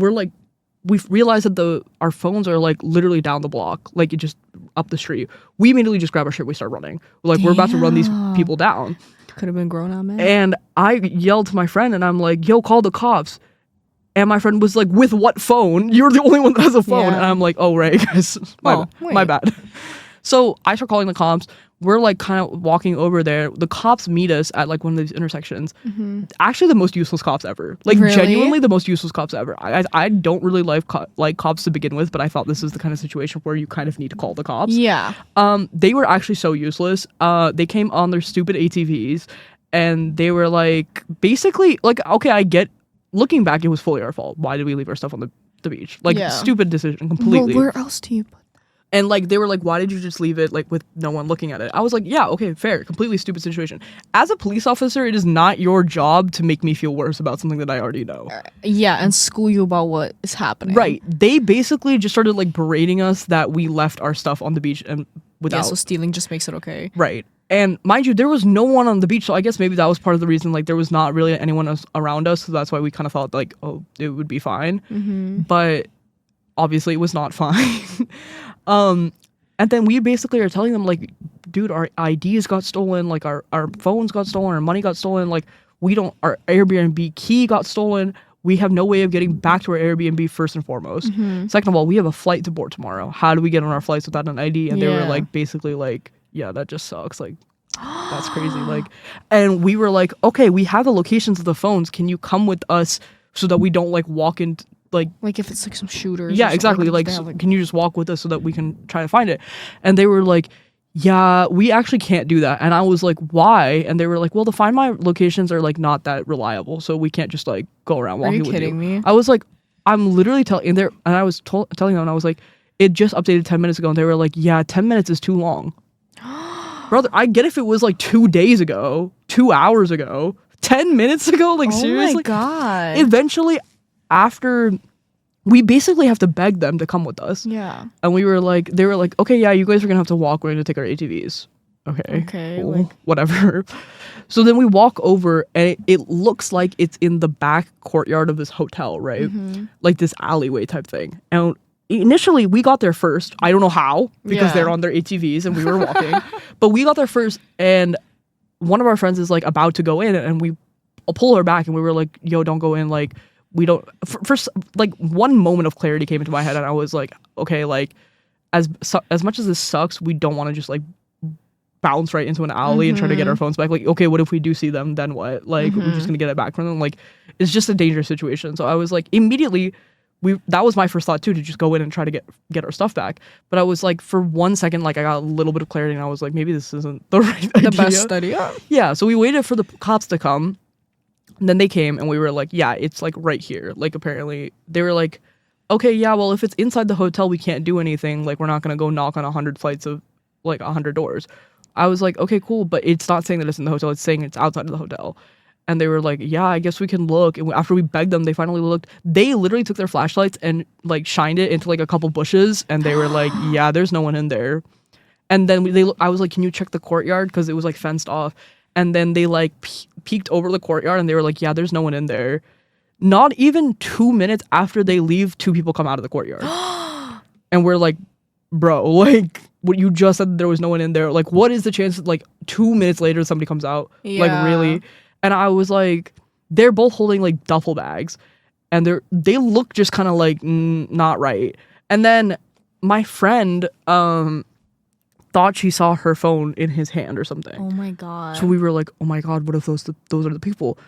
S1: We've realized that our phones are like literally down the block, like it just up the street. We immediately just grab our shit, we start running. We're about to run these people down.
S2: Could have been grown up, man.
S1: And I yelled to my friend, and I'm like, yo, call the cops. And my friend was like, with what phone? You're the only one that has a phone. And I'm like, oh, right, guys. My bad. So I start calling the cops. We're like kind of walking over there. The cops meet us at like one of these intersections. Actually, the most useless cops ever. Like genuinely the most useless cops ever. I don't really like cops to begin with, but I thought this is the kind of situation where you kind of need to call the cops.
S2: Yeah.
S1: They were actually so useless. They came on their stupid ATVs and they were like, basically like, okay, I get, looking back, it was fully our fault. Why did we leave our stuff on the beach? Like stupid decision completely.
S2: Well, where else do you put?
S1: And like they were like, why did you just leave it like with no one looking at it? I was like, yeah, okay, fair. Completely stupid situation. As a police officer, it is not your job to make me feel worse about something that I already know.
S2: Yeah, and school you about what is happening.
S1: Right. They basically just started like berating us that we left our stuff on the beach and without.
S2: Yeah, so stealing just makes it okay.
S1: Right. And mind you, there was no one on the beach, so I guess maybe that was part of the reason. Like there was not really anyone else around us, so that's why we kind of thought like, oh, it would be fine. But obviously, it was not fine. And then we basically are telling them like, dude, our IDs got stolen, like our phones got stolen, our money got stolen, like our Airbnb key got stolen. We have no way of getting back to our Airbnb first and foremost. Second of all, we have a flight to board tomorrow. How do we get on our flights without an ID? And they were like, basically like, yeah, that just sucks. Like, that's crazy. Like, and we were like, okay, we have the locations of the phones. Can you come with us so that we don't like walk into like
S2: if it's like some shooters.
S1: Yeah, exactly. Like, can you just walk with us so that we can try to find it? And they were like, yeah, we actually can't do that. And I was like, why? And they were like, well, the Find My locations are like not that reliable, so we can't just like go around walking with you.
S2: Are you kidding me?
S1: I was like, I'm literally telling them, and I was telling them, and I was like, it just updated 10 minutes ago, and they were like, yeah, 10 minutes is too long. Brother, I get if it was like 2 days ago, 2 hours ago, 10 minutes ago, like seriously.
S2: Oh my God.
S1: Eventually, after we basically have to beg them to come with us.
S2: Yeah.
S1: And we were like, they were like, okay, yeah, you guys are gonna have to walk. We're gonna take our ATVs. Okay. Cool,
S2: like
S1: whatever. So then we walk over and it looks like it's in the back courtyard of this hotel, right? Like this alleyway type thing. And initially we got there first. I don't know how, because they're on their ATVs and we were walking. But we got there first and one of our friends is like about to go in and we pull her back and we were like, yo, don't go in. Like, we don't first like one moment of clarity came into my head and I was like, okay, like as much as this sucks, we don't want to just like bounce right into an alley and try to get our phones back. Like, okay, what if we do see them, then what? Like we're just gonna get it back from them. Like it's just a dangerous situation. So I was like, immediately that was my first thought too, to just go in and try to get our stuff back. But I was like, for 1 second, like I got a little bit of clarity and I was like, maybe this isn't the right idea.
S2: The best idea.
S1: Yeah, so we waited for the cops to come. And then they came and we were like, yeah, it's like right here. Like apparently they were like, okay, yeah, well, if it's inside the hotel, we can't do anything. Like we're not going to go knock on 100 flights of like 100 doors. I was like, okay, cool. But it's not saying that it's in the hotel. It's saying it's outside of the hotel. And they were like, yeah, I guess we can look. And after we begged them, they finally looked. They literally took their flashlights and like shined it into like a couple bushes. And they were like, yeah, there's no one in there. And then I was like, can you check the courtyard? Because it was like fenced off. And then they like peeked over the courtyard and they were like, yeah, there's no one in there. Not even 2 minutes after they leave, 2 people come out of the courtyard. And we're like, bro, like what you just said, there was no one in there. Like, what is the chance that like 2 minutes later somebody comes out?
S2: Yeah.
S1: Like, really? And I was like, they're both holding like duffel bags and they look just kind of like not right. And then my friend, thought she saw her phone in his hand or something.
S2: Oh my God.
S1: So we were like, oh my God, what if those are the people?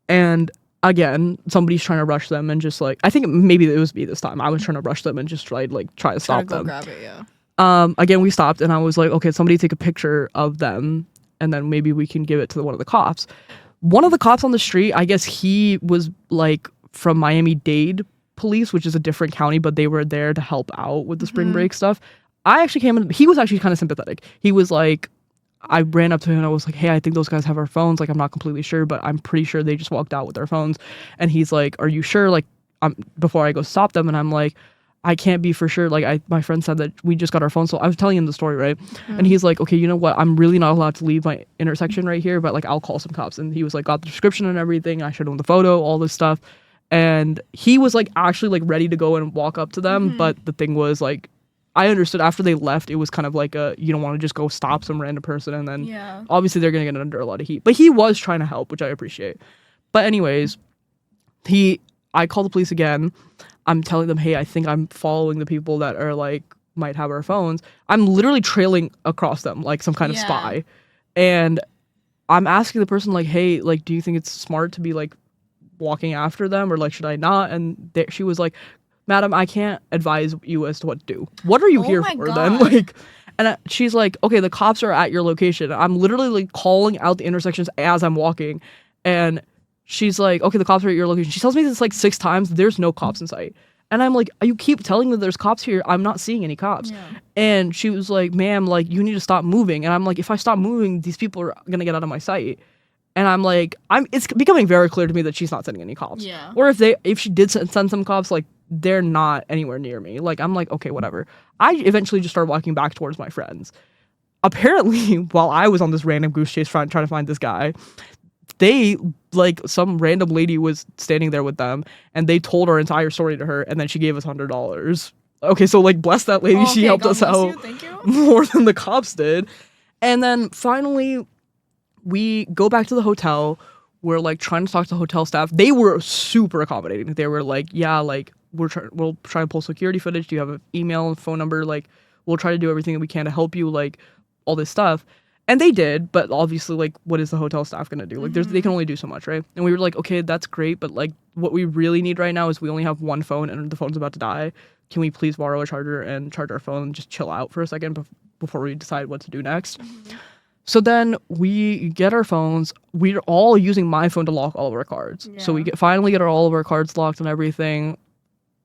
S1: And again, somebody's trying to rush them and just like, I think maybe it was me this time. I was trying to rush them and just try to stop them.
S2: Grab it, yeah.
S1: Again, we stopped and I was like, okay, somebody take a picture of them and then maybe we can give it to one of the cops. One of the cops on the street, I guess he was like from Miami-Dade police, which is a different county, but they were there to help out with the spring break stuff. I actually came in, he was actually kind of sympathetic. He was like, I ran up to him and I was like, hey, I think those guys have our phones. Like, I'm not completely sure, but I'm pretty sure they just walked out with their phones. And he's like, are you sure? Like, before I go stop them. And I'm like, I can't be for sure. Like, my friend said that we just got our phones. So I was telling him the story, right? And he's like, okay, you know what? I'm really not allowed to leave my intersection right here, but like, I'll call some cops. And he was like, got the description and everything. I showed him the photo, all this stuff. And he was like, actually like ready to go and walk up to them. But the thing was like, I understood after they left, it was kind of like you don't want to just go stop some random person and then obviously they're going to get under a lot of heat. But he was trying to help, which I appreciate. But anyways, I call the police again. I'm telling them, hey, I think I'm following the people that are like might have our phones. I'm literally trailing across them like some kind of spy. And I'm asking the person like, hey, like, do you think it's smart to be like walking after them, or like should I not? And she was like, madam, I can't advise you as to what to do. What are you here for then? Like, and she's like, okay, the cops are at your location. I'm literally like calling out the intersections as I'm walking, and she's like, okay, the cops are at your location. She tells me this like 6 times. There's no cops in sight. And I'm like, you keep telling me there's cops here. I'm not seeing any cops. Yeah. And she was like, ma'am, like, you need to stop moving. And I'm like, if I stop moving, these people are going to get out of my sight. And I'm like, it's becoming very clear to me that she's not sending any cops.
S2: Yeah.
S1: Or if she did send some cops, like, they're not anywhere near me. Like, I'm like, okay, whatever. I eventually just started walking back towards my friends. Apparently, while I was on this random goose chase trying to find this guy, they, like, some random lady was standing there with them, and they told our entire story to her, and then she gave us $100. Okay, so, like, bless that lady. She helped us out more than the cops did. And then finally, we go back to the hotel. We're, like, trying to talk to the hotel staff. They were super accommodating. They were like, yeah, like, we'll try to pull security footage. Do you have an email and phone number? Like, we'll try to do everything that we can to help you, like, all this stuff. And they did, but obviously, like, what is the hotel staff gonna do? Like, they can only do so much, right? And we were like, okay, that's great, but, like, what we really need right now is we only have one phone, and the phone's about to die. Can we please borrow a charger and charge our phone and just chill out for a second before we decide what to do next? So then we get our phones. We're all using my phone to lock all of our cards. Yeah. So we finally get all of our cards locked and everything.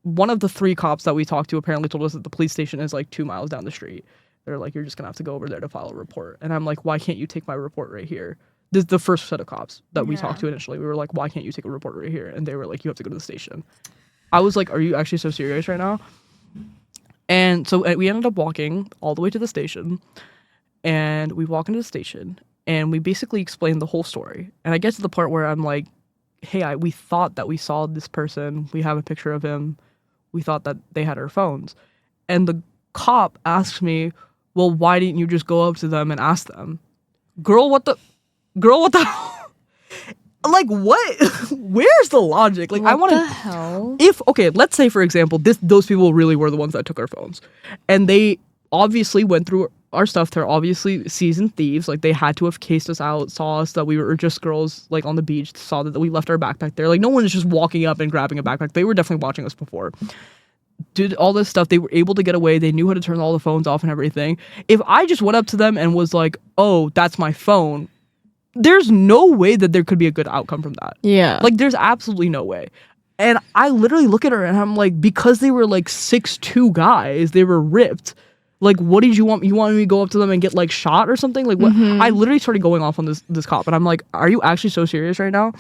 S1: One of the 3 cops that we talked to apparently told us that the police station is, like, 2 miles down the street. They're like, you're just going to have to go over there to file a report. And I'm like, why can't you take my report right here? This is the first set of cops that we talked to initially. We were like, why can't you take a report right here? And they were like, you have to go to the station. I was like, are you actually so serious right now? And so we ended up walking all the way to the station. And we walk into the station. And we basically explained the whole story. And I get to the part where I'm like, hey, we thought that we saw this person. We have a picture of him. We thought that they had our phones. And the cop asks me, well, why didn't you just go up to them and ask them? Girl, what the like, what? Where's the logic? Like,
S2: what the hell?
S1: Okay, let's say, for example, those people really were the ones that took our phones. And they obviously went through our stuff. They're obviously seasoned thieves. Like, they had to have cased us out, saw us that we were just girls, like, on the beach, saw that we left our backpack there. Like, no one is just walking up and grabbing a backpack. They were definitely watching us before. Did all this stuff. They were able to get away. They knew how to turn all the phones off and everything. If I just went up to them and was like, oh, that's my phone, there's no way that there could be a good outcome from that.
S2: Yeah.
S1: Like, there's absolutely no way. And I literally look at her and I'm like, because they were like 6'2" guys, they were ripped. Like, what did you want? You wanted me to go up to them and get, like, shot or something? Like, what? I literally started going off on this cop. And I'm like, are you actually so serious right now?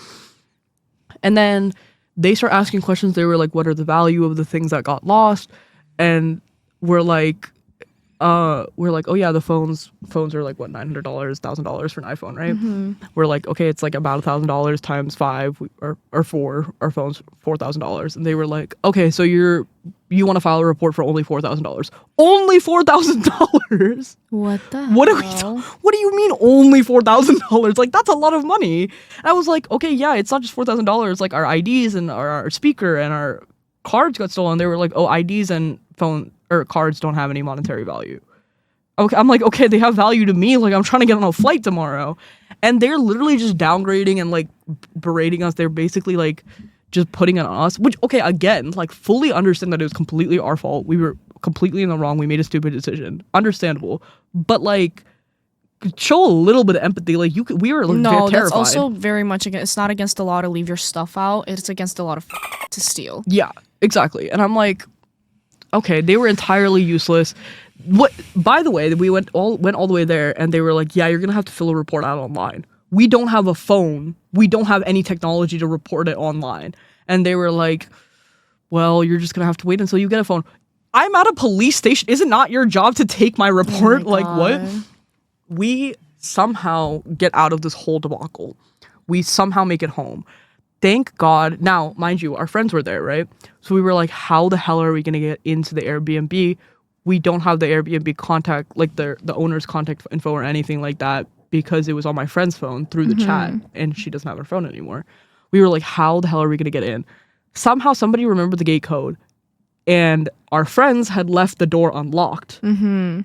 S1: And then they start asking questions. They were like, what are the value of the things that got lost? And we're like, oh yeah, the phones are like, what, $900, $1,000 for an iPhone, right? We're like, okay, it's like about $1,000 times 5 or 4, our phones $4,000. And they were like, okay, so you want to file a report for only $4,000? Only $4,000?
S3: What the hell?
S1: What do you mean only $4,000? Like, that's a lot of money. And I was like, okay, yeah, it's not just $4,000. Like, our IDs and our speaker and our cards got stolen. They were like, oh, IDs and phone or cards don't have any monetary value. Okay, I'm like, okay, they have value to me. Like, I'm trying to get on a flight tomorrow. And they're literally just downgrading and, like, berating us. They're basically, like, just putting it on us. Which, okay, again, like, fully understand that it was completely our fault. We were completely in the wrong. We made a stupid decision. Understandable. But, like, show a little bit of empathy. Like, we were, like, terrified.
S2: That's also very much against. It's not against the law to leave your stuff out. It's against the law to steal.
S1: Yeah, exactly. And I'm like, okay, they were entirely useless. What? By the way, we went all the way there, and they were like, yeah, you're gonna have to fill a report out online. We don't have a phone. We don't have any technology to report it online. And they were like, well, you're just gonna have to wait until you get a phone. I'm at a police station. Is it not your job to take my report?
S2: Oh my
S1: like, what? We somehow get out of this whole debacle. We somehow make it home. Thank God. Now, mind you, our friends were there, right? So we were like, how the hell are we going to get into the Airbnb? We don't have the Airbnb contact, like the owner's contact info or anything like that, because it was on my friend's phone through the chat, and she doesn't have her phone anymore. We were like, how the hell are we going to get in? Somehow somebody remembered the gate code, and our friends had left the door unlocked.
S2: Mm-hmm.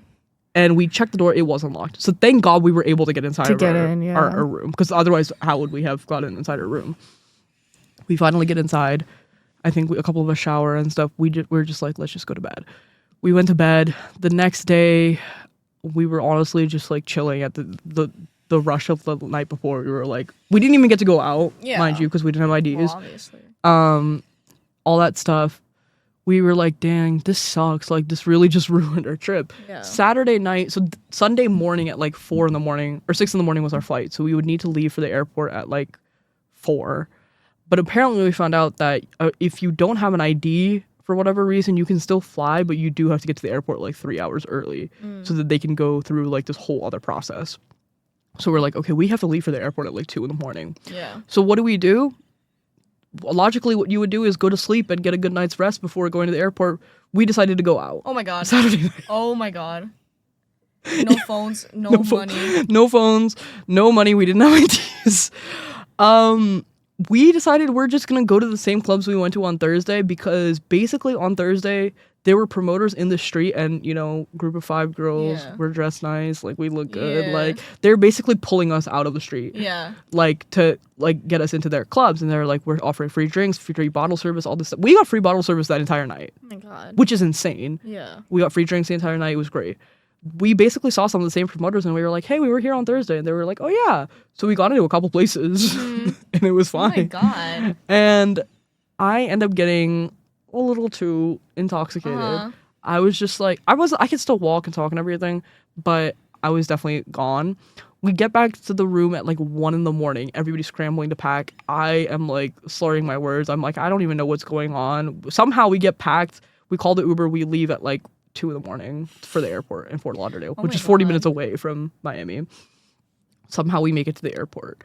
S1: And we checked the door, it was unlocked. So thank God we were able to get inside
S2: our
S1: room, because otherwise how would we have gotten inside our room? We finally get inside. I think a couple of us shower and stuff. We were just like, let's just go to bed. We went to bed. The next day, we were honestly just like chilling at the rush of the night before. We were like, we didn't even get to go out, mind you, because we didn't have IDs.
S2: Well, obviously.
S1: All that stuff. We were like, dang, this sucks. Like, this really just ruined our trip.
S2: Yeah.
S1: Saturday night, so Sunday morning at like 4 in the morning or 6 in the morning was our flight. So we would need to leave for the airport at like 4. But apparently we found out that if you don't have an ID for whatever reason, you can still fly, but you do have to get to the airport like 3 hours early so that they can go through like this whole other process. So we're like, okay, we have to leave for the airport at like 2 in the morning.
S2: Yeah.
S1: So what do? Logically, what you would do is go to sleep and get a good night's rest before going to the airport. We decided to go out.
S2: Oh my God.
S1: Saturday night.
S2: Oh my God. No phones, no money.
S1: No phones, no money. We didn't have IDs. We decided we're just going to go to the same clubs we went to on Thursday, because basically on Thursday, there were promoters in the street and, you know, group of 5 girls, we're dressed nice, like we look good.
S2: Yeah.
S1: Like they're basically pulling us out of the street.
S2: Yeah.
S1: Like to like get us into their clubs, and they're like, we're offering free drinks, free bottle service, all this stuff. We got free bottle service that entire night.
S2: Oh my God.
S1: Which is insane.
S2: Yeah.
S1: We got free drinks the entire night. It was great. We basically saw some of the same promoters, and we were like, hey, we were here on Thursday. And they were like, oh yeah. So we got into a couple places and it was fine.
S2: Oh my God.
S1: And I end up getting a little too intoxicated.
S2: Uh-huh.
S1: I was just like, I could still walk and talk and everything, but I was definitely gone. We get back to the room at like 1 in the morning. Everybody's scrambling to pack. I am like slurring my words. I'm like, I don't even know what's going on. Somehow we get packed. We call the Uber. We leave at like 2 in the morning for the airport in Fort Lauderdale, which is 40 minutes away from Miami. Somehow we make it to the airport.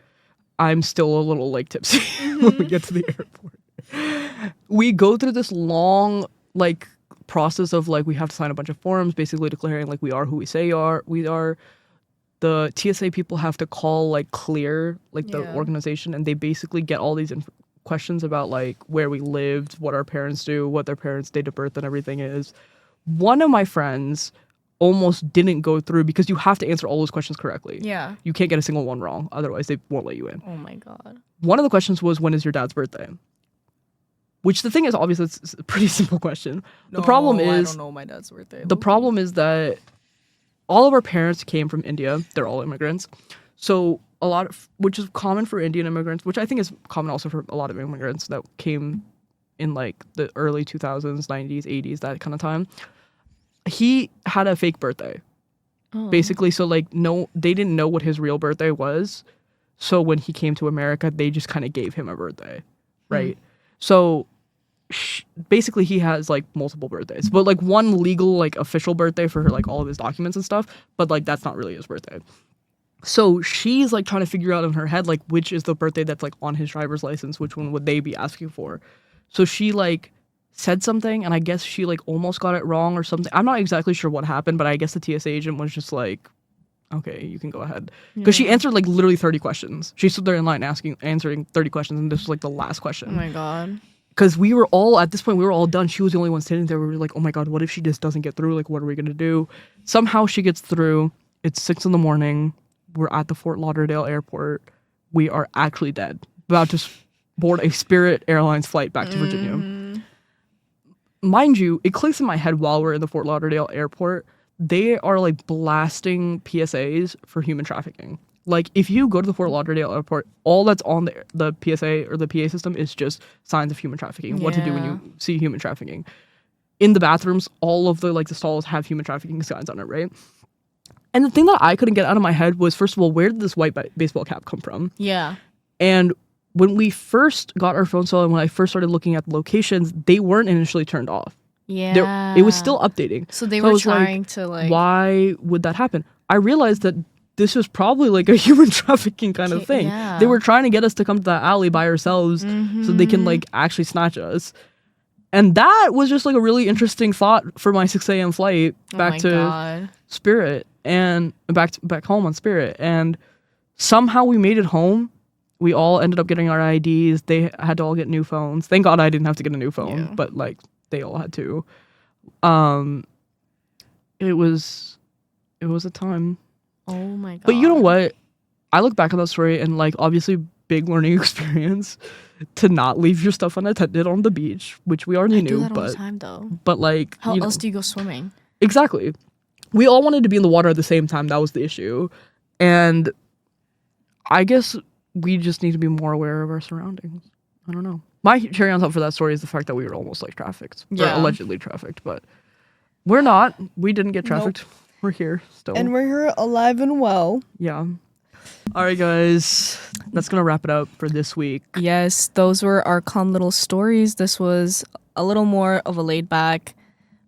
S1: I'm still a little like tipsy when we get to the airport. We go through this long like process of like, we have to sign a bunch of forms basically declaring like we are who we say we are. The TSA people have to call like Clear, like the organization, and they basically get all these questions about like where we lived, what our parents do, what their parents' date of birth and everything is. One of my friends almost didn't go through because you have to answer all those questions correctly.
S2: Yeah.
S1: You can't get a single one wrong. Otherwise, they won't let you in.
S2: Oh my God.
S1: One of the questions was, when is your dad's birthday? Which the thing is, obviously, it's a pretty simple question.
S2: No,
S1: the problem is,
S2: I don't know my dad's birthday.
S1: The problem is that all of our parents came from India. They're all immigrants. So which is common for Indian immigrants, which I think is common also for a lot of immigrants that came in like the early 2000s, 90s, 80s, that kind of time. He had a fake birthday, basically. So like, no, they didn't know what his real birthday was. So when he came to America, they just kind of gave him a birthday, right? So basically he has like multiple birthdays, but like one legal, like official birthday for like all of his documents and stuff. But like, that's not really his birthday. So she's like trying to figure out in her head, like, which is the birthday that's like on his driver's license, which one would they be asking for? So she like said something, and I guess she like almost got it wrong or something. I'm not exactly sure what happened, but I guess the TSA agent was just like, okay, you can go ahead. Because she answered like literally 30 questions. She stood there in line answering 30 questions, and this was like the last question.
S2: Oh my God.
S1: Because we were all, at this point, we were all done. She was the only one sitting there. We were like, oh my God, what if she just doesn't get through? Like, what are we going to do? Somehow she gets through. It's 6 in the morning. We're at the Fort Lauderdale airport. We are actually dead. About to board a Spirit Airlines flight back to Virginia. Mind you, it clicks in my head while we're in the Fort Lauderdale airport. They are like blasting PSAs for human trafficking. Like, if you go to the Fort Lauderdale airport, all that's on the PSA or the PA system is just signs of human trafficking. What to do when you see human trafficking. In the bathrooms, all of the like the stalls have human trafficking signs on it, right? And the thing that I couldn't get out of my head was, first of all, where did this white baseball cap come from?
S2: Yeah.
S1: And when we first got our phone and when I first started looking at the locations, they weren't initially turned off.
S2: Yeah.
S1: It was still updating.
S2: So they were trying to like...
S1: Why would that happen? I realized that this was probably like a human trafficking kind of thing.
S2: Yeah.
S1: They were trying to get us to come to the alley by ourselves so they can like actually snatch us. And that was just like a really interesting thought for my 6 a.m. flight back to Spirit and back home on Spirit. And somehow we made it home. we all ended up getting our IDs. They had to all get new phones. Thank God I didn't have to get a new phone, but like they all had to. It was a time.
S2: Oh my god.
S1: But you know what? I look back on that story and like obviously big learning experience to not leave your stuff unattended on the beach, which we already knew.
S2: Do that all
S1: but
S2: the time, though.
S1: But like,
S2: how else do you go swimming?
S1: Exactly. We all wanted to be in the water at the same time. That was the issue, and I guess we just need to be more aware of our surroundings. I don't know. My cherry on top for that story is the fact that we were almost like trafficked, or allegedly trafficked, but we're not. We didn't get trafficked. Nope. We're here still,
S2: and we're here alive and well.
S1: Yeah. All right, guys, that's gonna wrap it up for this week.
S2: Yes, those were our calm little stories. This was a little more of a laid back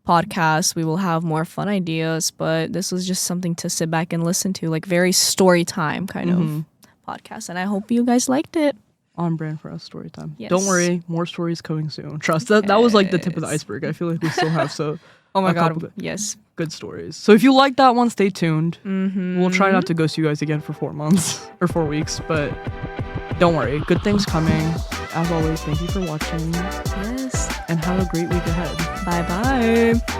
S2: podcast. We will have more fun ideas, but this was just something to sit back and listen to, like very story time kind of podcast. And I hope you guys liked it.
S1: On brand for us, story time.
S2: Yes.
S1: Don't worry, more stories coming soon. Trust that was like the tip of the iceberg. I feel like we still have
S2: oh my god, yes,
S1: good stories. So if you like that one, stay tuned. We'll try not to ghost you guys again for 4 months or 4 weeks, but don't worry, good things coming. As always, thank you for watching.
S2: Yes,
S1: and have a great week ahead.
S2: Bye bye.